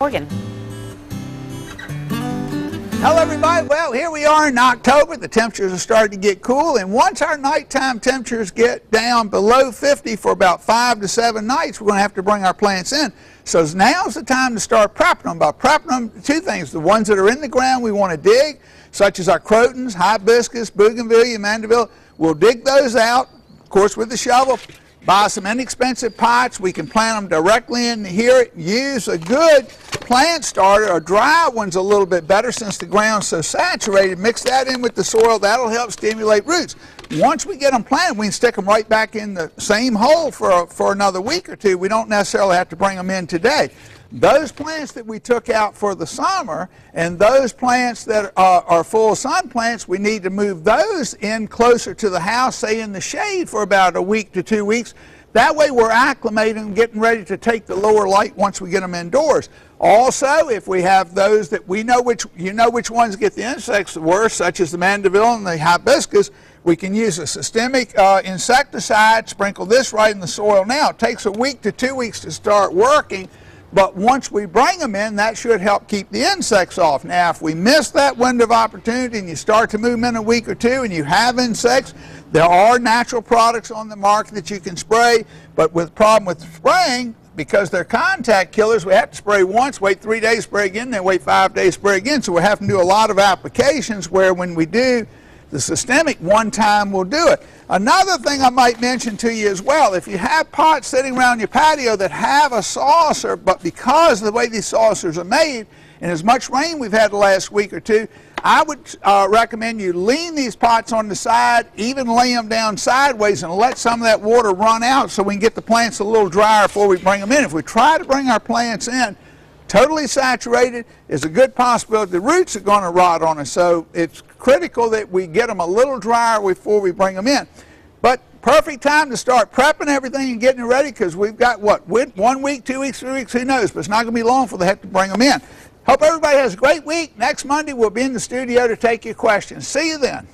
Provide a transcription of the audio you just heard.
Morgan. Hello everybody. Well, here we are in October. The temperatures are starting to get cool, and once our nighttime temperatures get down below 50 for about 5 to 7 nights, we're going to have to bring our plants in. So now's the time to start prepping them. By prepping them, two things. The ones that are in the ground we want to dig, such as our crotons, hibiscus, bougainvillea, mandeville. We'll dig those out, of course, with the shovel. Buy some inexpensive pots. We can plant them directly in here. Use a good plant starter. A dry one's a little bit better since the ground's so saturated. Mix that in with the soil. That'll help stimulate roots. Once we get them planted, we can stick them right back in the same hole for another week or two. We don't necessarily have to bring them in today. Those plants that we took out for the summer and those plants that are full sun plants, we need to move those in closer to the house, say in the shade, for about a week to 2 weeks. That way we're acclimating, getting ready to take the lower light once we get them indoors. Also, if we have those that we know which ones get the insects the worst, such as the mandeville and the hibiscus, we can use a systemic insecticide, sprinkle this right in the soil now. It takes a week to 2 weeks to start working. But once we bring them in, that should help keep the insects off. Now, if we miss that window of opportunity and you start to move them in a week or two and you have insects, there are natural products on the market that you can spray. But with the problem with spraying, because they're contact killers, we have to spray once, wait 3 days, spray again, then wait 5 days, spray again. So we have to do a lot of applications where when we do the systemic, one time we'll do it. Another thing I might mention to you as well, if you have pots sitting around your patio that have a saucer, but because of the way these saucers are made, and as much rain we've had the last week or two, I would recommend you lean these pots on the side, even lay them down sideways and let some of that water run out so we can get the plants a little drier before we bring them in. If we try to bring our plants in totally saturated, is a good possibility the roots are going to rot on us. So it's critical that we get them a little drier before we bring them in. But perfect time to start prepping everything and getting it ready, because we've got, what, 1 week, 2 weeks, 3 weeks, who knows, but it's not going to be long before they have to bring them in. Hope everybody has a great week. Next Monday we'll be in the studio to take your questions. See you then.